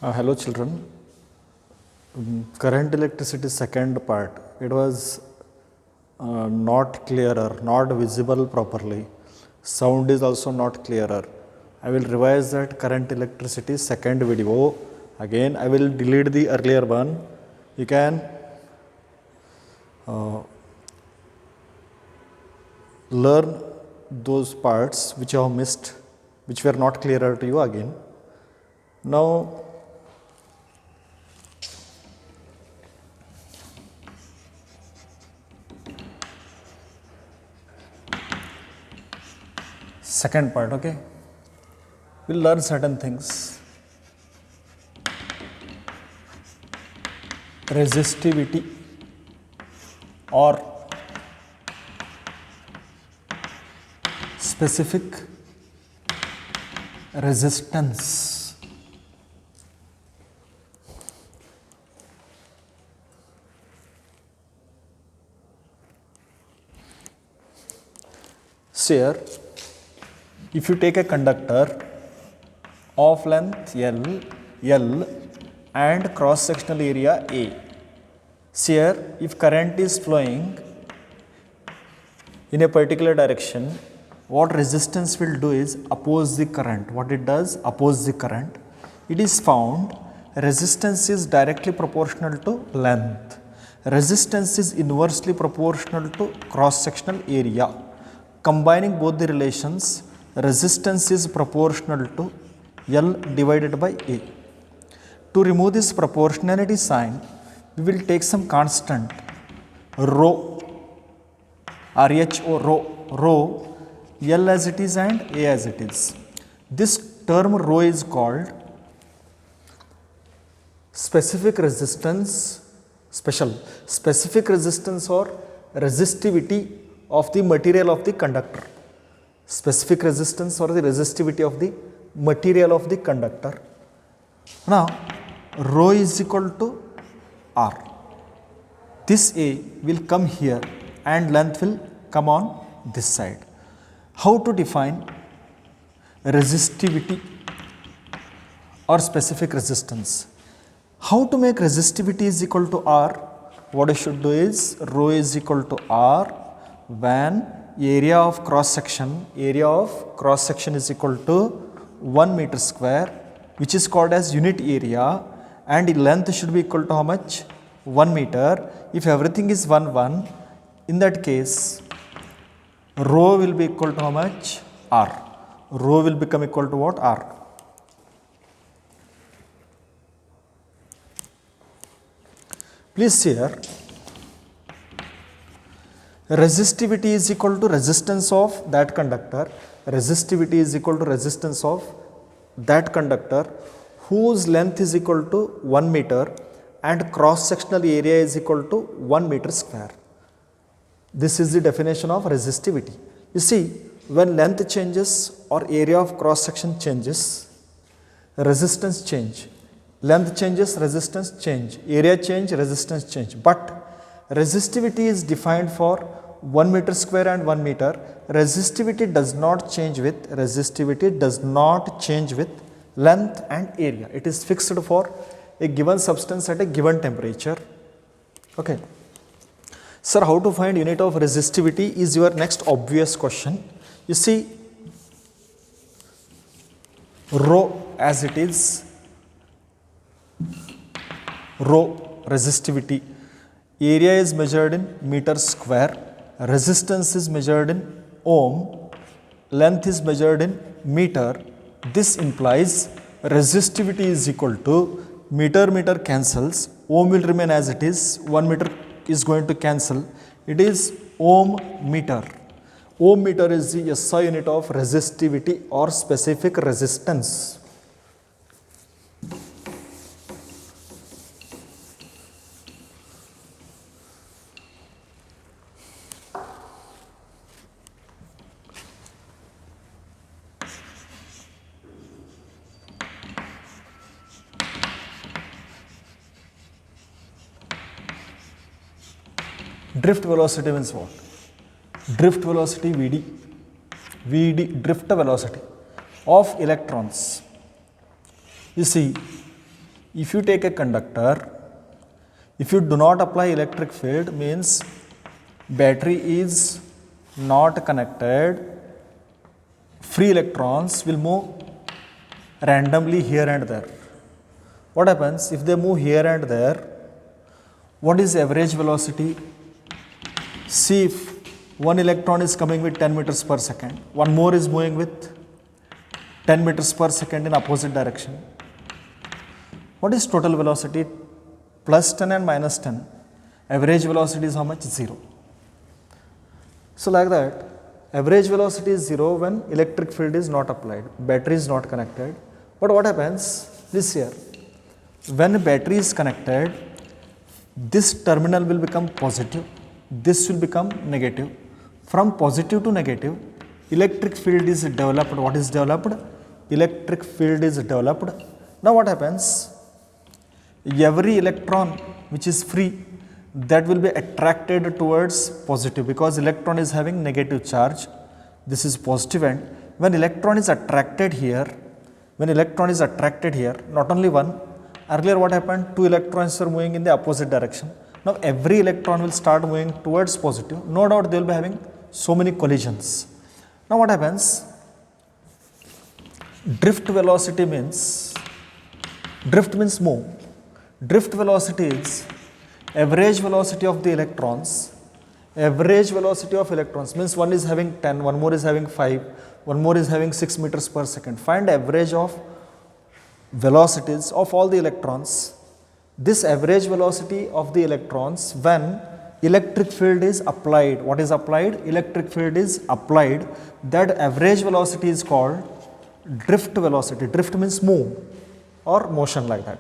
Hello children. Current electricity second part. It was not clearer, not visible properly. Sound is also not clearer. I will revise that current electricity second video. Again, I will delete the earlier one. You can learn those parts which you have missed, which were not clearer to you again. Now, second part, okay? We'll learn certain things. Resistivity or specific resistance. So here, if you take a conductor of length L and cross sectional area A. See here, if current is flowing in a particular direction, what resistance will do is oppose the current. What it does? Oppose the current. It is found resistance is directly proportional to length. Resistance is inversely proportional to cross sectional area. Combining both the relations, resistance is proportional to L divided by A. To remove this proportionality sign, we will take some constant rho, rho, L as it is and A as it is. This term rho is called specific resistance or resistivity of the material of the conductor. Specific resistance or the resistivity of the material of the conductor. Now, rho is equal to R. This A will come here and length will come on this side. How to define resistivity or specific resistance? How to make resistivity is equal to R? What I should do is rho is equal to R when area of cross section is equal to 1 meter square, which is called as unit area, and length should be equal to how much? 1 meter. If everything is 1, in that case, rho will be equal to how much? R. Rho will become equal to what? R. Please see here. Resistivity is equal to resistance of that conductor. Resistivity is equal to resistance of that conductor whose length is equal to 1 meter and cross sectional area is equal to 1 meter square. This is the definition of resistivity. You see, when length changes or area of cross section changes, resistance change. Length changes, resistance change. Area change, resistance change. But resistivity is defined for 1 meter square and 1 meter. Resistivity does not change with length and area. It is fixed for a given substance at a given temperature. Okay. Sir, how to find unit of resistivity is your next obvious question. You see, rho as it is, rho resistivity, area is measured in meter square, resistance is measured in ohm, length is measured in meter. This implies resistivity is equal to meter cancels, ohm will remain as it is, 1 meter is going to cancel, it is ohm meter. Ohm meter is the SI unit of resistivity or specific resistance. Drift velocity means what? Drift velocity drift velocity of electrons. You see, if you take a conductor, if you do not apply electric field, means battery is not connected, free electrons will move randomly here and there. What happens if they move here and there? What is average velocity? See, if one electron is coming with 10 meters per second, one more is moving with 10 meters per second in opposite direction. What is total velocity? Plus 10 and minus 10. Average velocity is how much? 0. So like that, average velocity is 0 when electric field is not applied, battery is not connected. But what happens this here? When battery is connected, this terminal will become positive, this will become negative. From positive to negative, electric field is developed. What is developed? Electric field is developed. Now what happens? Every electron which is free, that will be attracted towards positive, because electron is having negative charge. This is positive end. When electron is attracted here, not only one, earlier what happened? Two electrons were moving in the opposite direction. Now every electron will start moving towards positive. No doubt they will be having so many collisions. Now what happens? Drift velocity means, drift means move. Drift velocity is average velocity of the electrons. Average velocity of electrons means one is having 10, one more is having 5, one more is having 6 meters per second. Find average of velocities of all the electrons. This average velocity of the electrons when electric field is applied. What is applied? Electric field is applied. That average velocity is called drift velocity. Drift means move or motion, like that.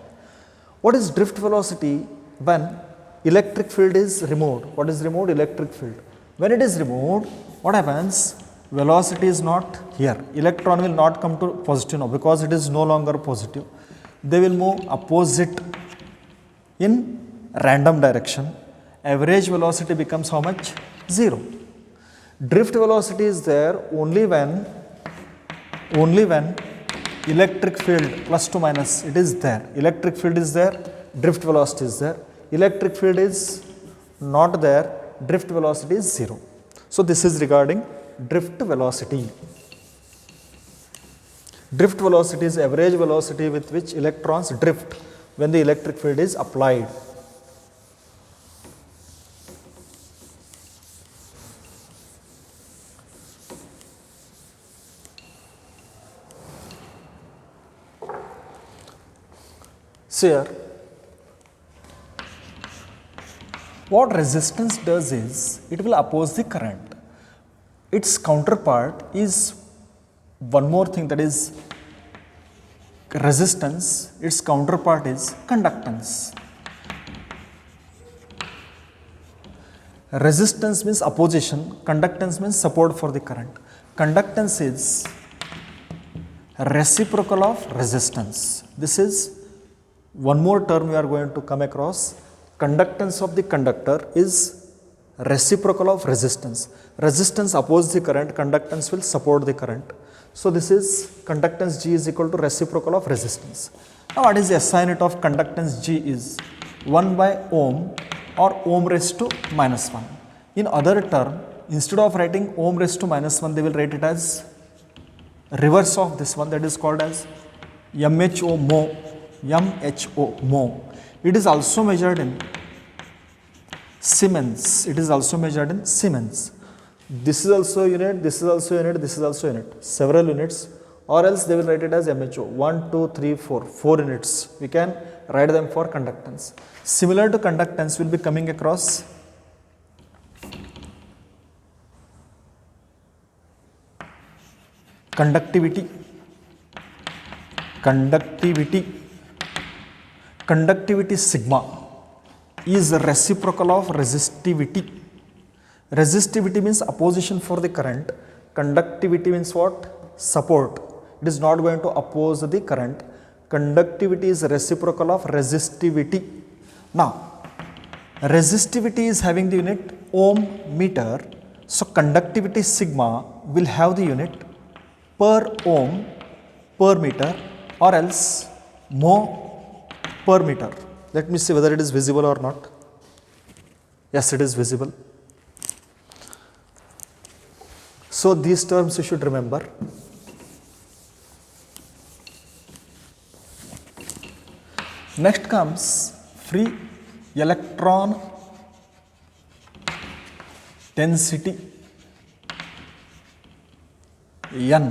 What is drift velocity when electric field is removed? What is removed? Electric field. When it is removed, what happens? Velocity is not here. Electron will not come to positive now, because it is no longer positive. They will move opposite in random direction. Average velocity becomes how much? 0. Drift velocity is there only when electric field plus to minus, it is there. Electric field is there, drift velocity is there. Electric field is not there, drift velocity is 0. So this is regarding drift velocity. Drift velocity is average velocity with which electrons drift when the electric field is applied. So here, what resistance does is, it will oppose the current. Its counterpart is one more thing, that is resistance. Its counterpart is conductance. Resistance means opposition, conductance means support for the current. Conductance is reciprocal of resistance. This is one more term we are going to come across. Conductance of the conductor is reciprocal of resistance. Resistance opposes the current, conductance will support the current. So this is conductance G is equal to reciprocal of resistance. Now what is the SI unit of conductance G is 1 by ohm or ohm raised to minus 1. In other term, instead of writing ohm raised to minus 1, they will write it as reverse of this one, that is called as MHO mho. MHO mho. It is also measured in Siemens. It is also measured in Siemens. This is also unit, this is also unit, this is also unit. Several units, or else they will write it as MHO. 1, 2, 3, 4. 4 units. We can write them for conductance. Similar to conductance, we will be coming across conductivity. Conductivity sigma is reciprocal of resistivity. Resistivity means opposition for the current. Conductivity means what? Support. It is not going to oppose the current. Conductivity is reciprocal of resistivity. Now, resistivity is having the unit ohm meter. So, conductivity sigma will have the unit per ohm per meter, or else mho per meter. Let me see whether it is visible or not. Yes, it is visible. So these terms you should remember. Next comes free electron density N.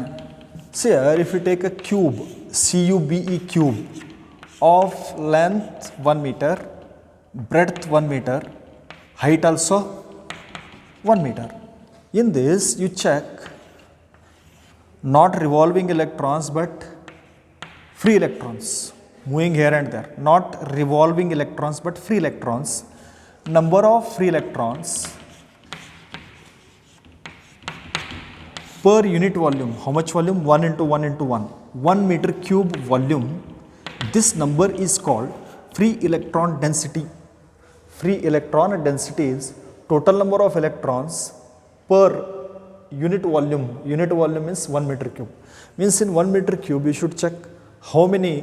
So here if you take a cube, CUBE cube of length 1 meter, breadth 1 meter, height also 1 meter. In this you check not revolving electrons but free electrons moving here and there, not revolving electrons but free electrons. Number of free electrons per unit volume. How much volume? 1 into 1 into 1. 1 meter cube volume. This number is called free electron density. Free electron density is total number of electrons per unit volume. Unit volume is 1 meter cube. Means in 1 meter cube you should check how many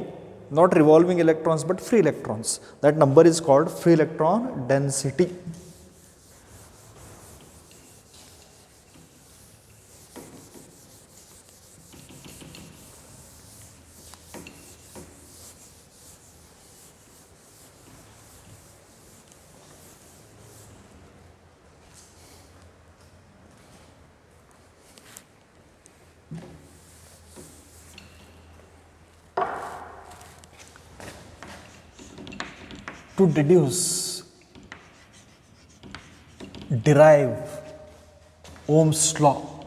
not revolving electrons but free electrons. That number is called free electron density. To derive Ohm's law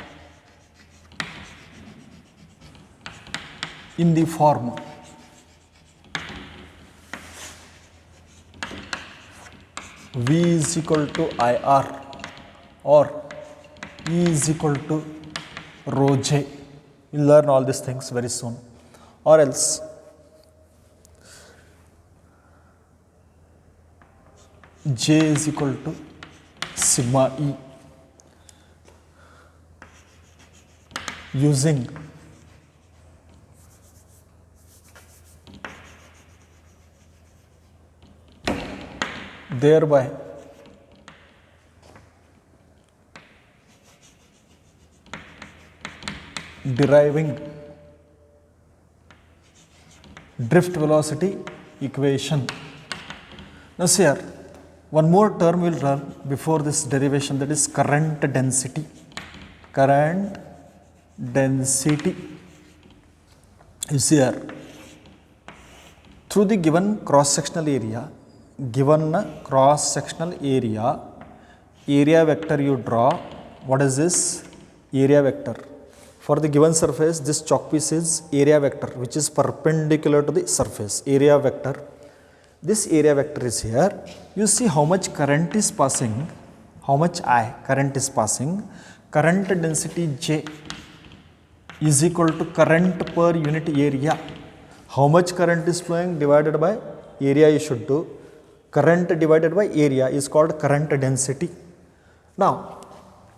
in the form V is equal to IR or E is equal to rho J. You'll learn all these things very soon. Or else J is equal to sigma E using thereby deriving drift velocity equation. Now see here, one more term we will learn before this derivation, that is current density. Current density is here. Through the given cross-sectional area, area vector you draw. What is this? Area vector. For the given surface, this chalk piece is area vector which is perpendicular to the surface, area vector. This area vector is here. You see how much current is passing, how much I current is passing. Current density J is equal to current per unit area. How much current is flowing divided by area you should do. Current divided by area is called current density. Now,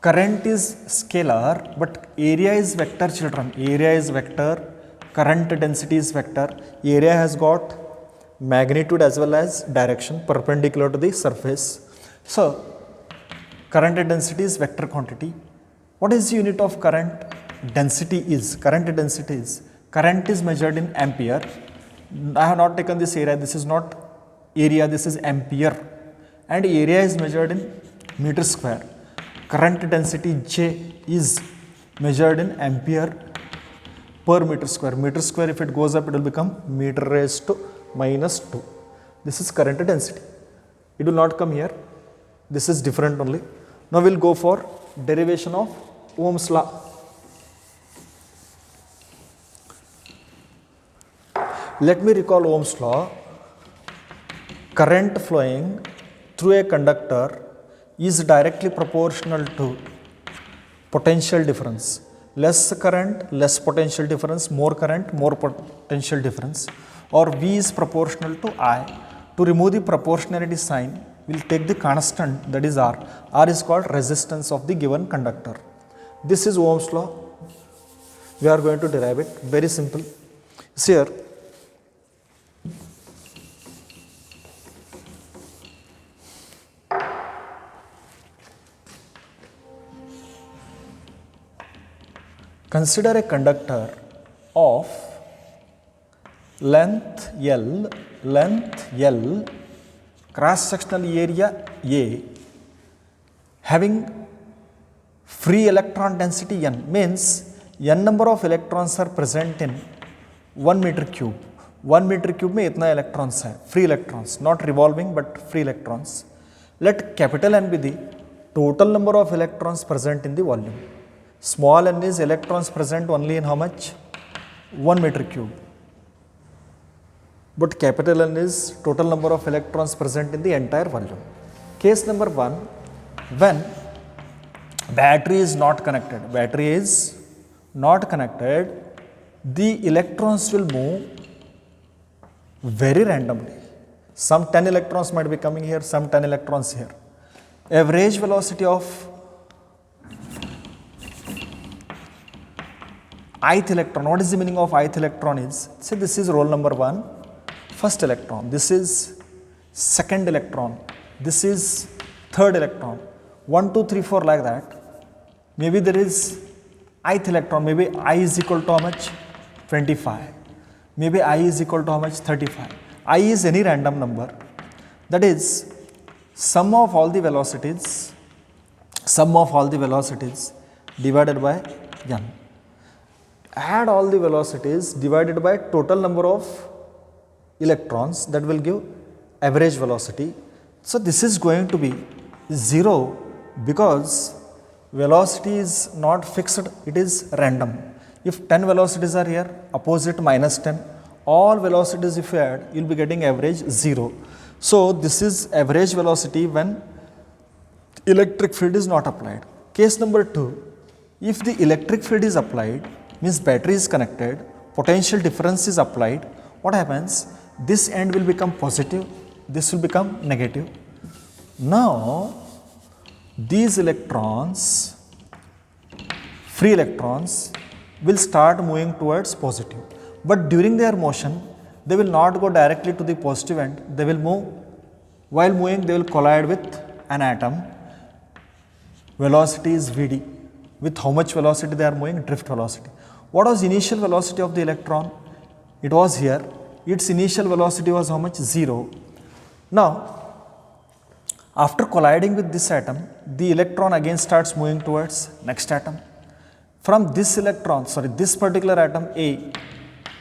current is scalar but area is vector, children. Area is vector, current density is vector. Area has got magnitude as well as direction perpendicular to the surface. So, current density is vector quantity. What is the unit of current? Density is, current is measured in ampere. I have not taken this area, this is not area, this is ampere, and area is measured in meter square. Current density J is measured in ampere per meter square. Meter square, if it goes up, it will become meter raised to minus 2. This is current density. It will not come here. This is different only. Now we will go for derivation of Ohm's law. Let me recall Ohm's law. Current flowing through a conductor is directly proportional to potential difference. Less current, less potential difference, more current, more potential difference, or V is proportional to I. To remove the proportionality sign, we will take the constant, that is R. R is called resistance of the given conductor. This is Ohm's law. We are going to derive it. Very simple. See here, Consider a conductor of length L, cross-sectional area A, having free electron density n, means n number of electrons are present in 1 meter cube. 1 meter cube में इतना electrons है, free electrons, not revolving but free electrons. Let capital N be the total number of electrons present in the volume. Small n is electrons present only in how much? 1 meter cube. But capital N is total number of electrons present in the entire volume. Case number 1, when battery is not connected, the electrons will move very randomly. Some 10 electrons might be coming here, some 10 electrons here. Average velocity of ith electron, what is the meaning of ith electron is, say this is roll number 1, first electron, this is second electron, this is third electron, 1, 2, 3, 4 like that. Maybe there is ith electron, maybe I is equal to how much? 25. Maybe I is equal to how much? 35. I is any random number, that is sum of all the velocities divided by n. Add all the velocities divided by total number of electrons, that will give average velocity. So this is going to be 0 because velocity is not fixed, it is random. If 10 velocities are here, opposite minus 10, all velocities if you add, you will be getting average 0. So this is average velocity when electric field is not applied. Case number 2, if the electric field is applied, means battery is connected, potential difference is applied, what happens? This end will become positive, this will become negative. Now these electrons, free electrons, will start moving towards positive. But during their motion, they will not go directly to the positive end, they will move, while moving they will collide with an atom. Velocity is Vd. With how much velocity they are moving? Drift velocity. What was initial velocity of the electron? It was here. Its initial velocity was how much? 0. Now, after colliding with this atom, the electron again starts moving towards next atom. From this electron, this particular atom A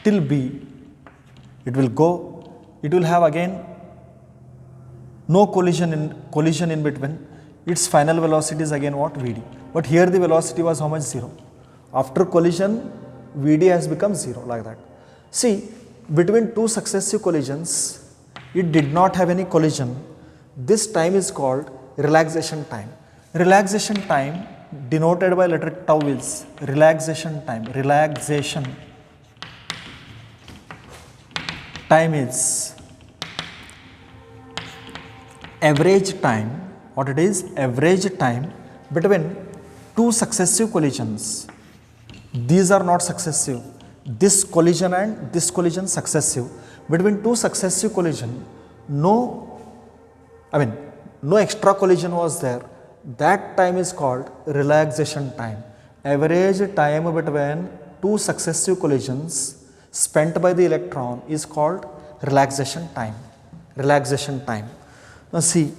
till B, it will go, it will have again no collision in between. Its final velocity is again what? Vd. But here the velocity was how much? 0. After collision, Vd has become 0, like that. See, between two successive collisions, it did not have any collision. This time is called relaxation time. Relaxation time denoted by letter tau is relaxation time. Relaxation time is average time. What it is? Average time between two successive collisions. These are not successive. This collision and this collision successive. Between two successive collision, no extra collision was there. That time is called relaxation time. Average time between two successive collisions spent by the electron is called relaxation time. Relaxation time. Now see,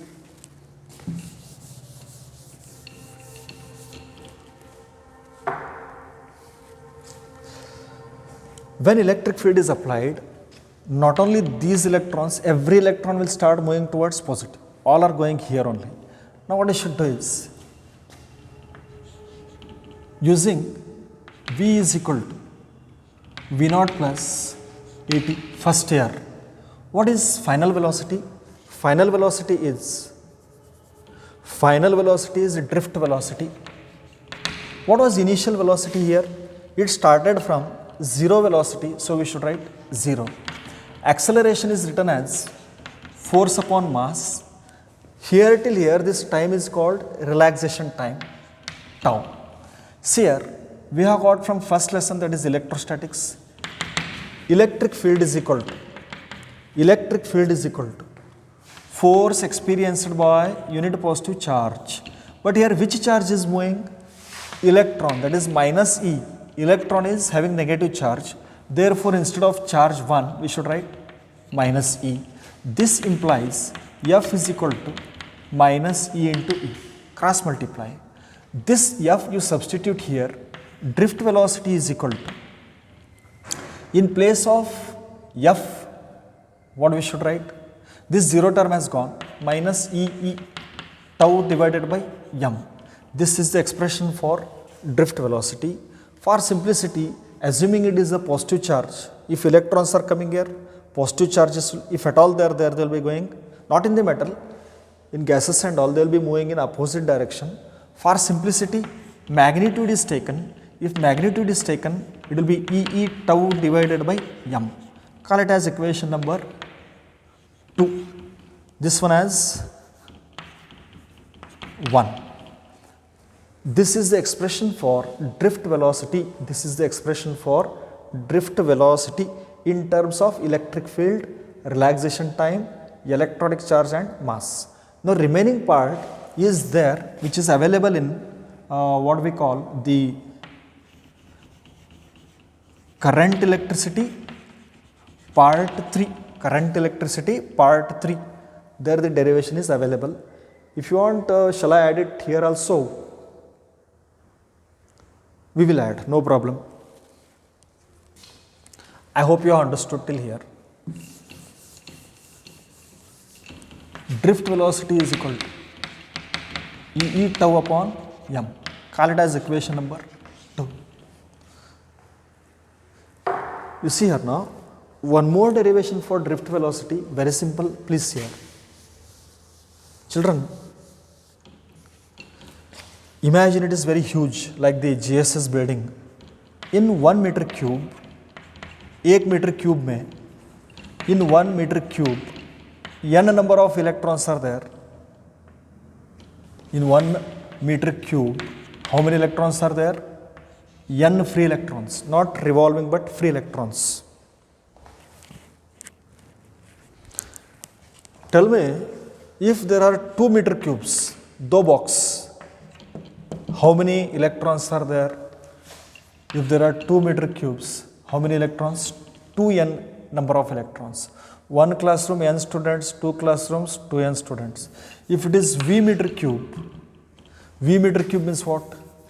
when electric field is applied, not only these electrons, every electron will start moving towards positive. All are going here only. Now what I should do is, using V is equal to V0 plus AT first year. What is final velocity? Final velocity is drift velocity. What was initial velocity here? It started from 0 velocity, so we should write 0. Acceleration is written as force upon mass. Here till here, this time is called relaxation time, tau. See here, we have got from first lesson, that is electrostatics. Electric field is equal to force experienced by unit positive charge. But here which charge is moving? Electron, that is minus E. electron is having negative charge. Therefore, instead of charge 1, we should write minus E. This implies F is equal to minus E into E, cross multiply. This F you substitute here, drift velocity is equal to, in place of F, what we should write? This 0 term has gone, minus E tau divided by m. This is the expression for drift velocity. For simplicity, assuming it is a positive charge, if electrons are coming here, positive charges, if at all they are there, they will be going, not in the metal, in gases and all, they will be moving in opposite direction. For simplicity, magnitude is taken. If magnitude is taken, it will be E tau divided by m. Call it as equation number 2. This one as 1. This is the expression for drift velocity. This is the expression for drift velocity in terms of electric field, relaxation time, electronic charge and mass. Now, remaining part is there, which is available in what we call the current electricity part 3. Current electricity part 3. There the derivation is available. If you want, shall I add it here also? We will add, no problem. I hope you have understood till here. Drift velocity is equal to E tau upon m. Call it as equation number 2. You see here now, one more derivation for drift velocity, very simple, please here. Children, imagine it is very huge, like the GSS building. In 1 meter cube, 1 meter cube mein, in 1 meter cube, n number of electrons are there. In 1 meter cube, how many electrons are there? N free electrons, not revolving but free electrons. Tell me, if there are 2 meter cubes, 2 box, how many electrons are there? If there are 2 meter cubes, how many electrons? 2n number of electrons. 1 classroom, n students, 2 classrooms, 2n students. If it is V meter cube means what?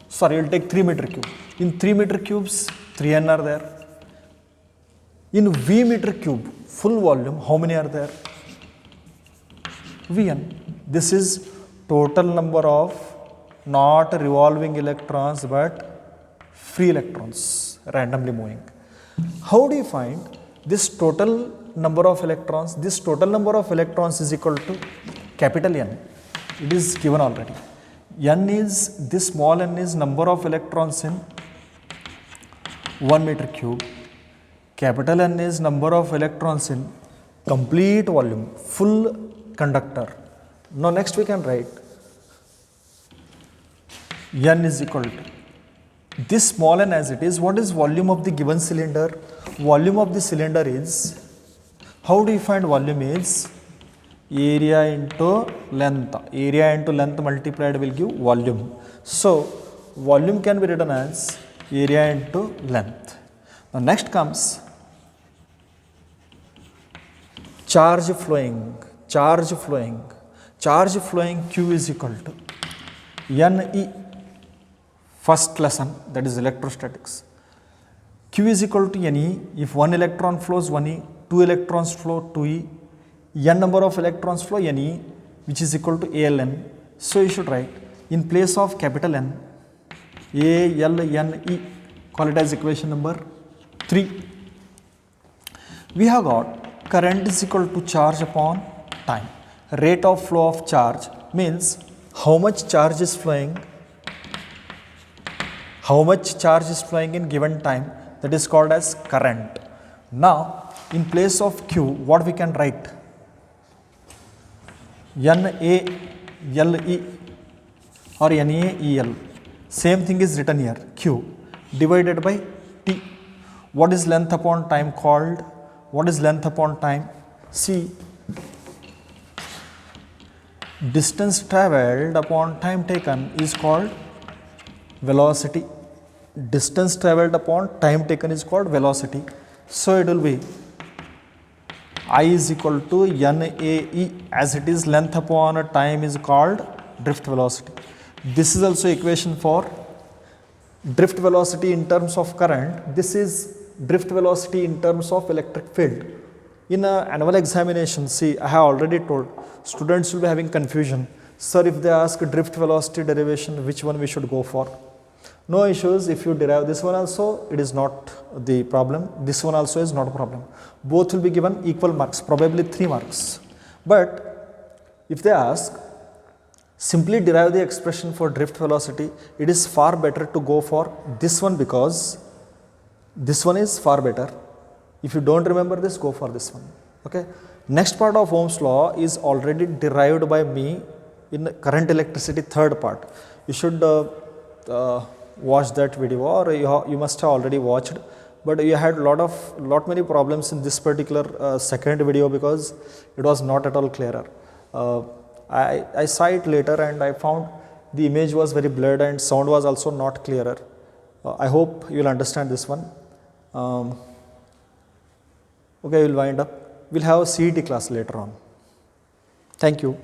Sorry, we will take 3 meter cube. In 3 meter cubes, 3n are there. In V meter cube, full volume, how many are there? Vn. This is total number of not revolving electrons but free electrons randomly moving. How do you find this total number of electrons? This total number of electrons is equal to capital N. It is given already. N is, this small n is number of electrons in 1 meter cube. Capital N is number of electrons in complete volume, full conductor. Now next we can write N is equal to this small n as it is. What is volume of the given cylinder? Volume of the cylinder is, how do you find volume is area into length. Area into length multiplied will give volume. So volume can be written as area into length. Now next comes charge flowing. Charge flowing. Charge flowing Q is equal to NE. First lesson, that is electrostatics. Q is equal to NE. If 1 electron flows 1E, 2 electrons flow 2E, n number of electrons flow NE, which is equal to ALN. So you should write in place of capital N, ALNE, call it as equation number 3. We have got current is equal to charge upon time. Rate of flow of charge means how much charge is flowing, in given time, that is called as current. Now in place of Q, what we can write? NALE or NAEL. Same thing is written here, Q divided by T. What is length upon time called? What is length upon time? See, distance travelled upon time taken is called velocity. distance traveled upon time taken is called velocity. So it will be I is equal to NAE, as it is length upon a time is called drift velocity. This is also equation for drift velocity in terms of current. This is drift velocity in terms of electric field. In an annual examination, see, I have already told, students will be having confusion. Sir, if they ask drift velocity derivation, which one we should go for? No issues. If you derive this one also, it is not the problem. This one also is not a problem. Both will be given equal marks, probably 3 marks. But if they ask, simply derive the expression for drift velocity, it is far better to go for this one, because this one is far better. If you don't remember this, go for this one. Okay. Next part of Ohm's law is already derived by me in current electricity, third part. You should watch that video, or you must have already watched, but you had lot many problems in this particular second video because it was not at all clearer. I saw it later and I found the image was very blurred and sound was also not clearer. I hope you will understand this one. Okay, we will wind up. We will have a CET class later on. Thank you.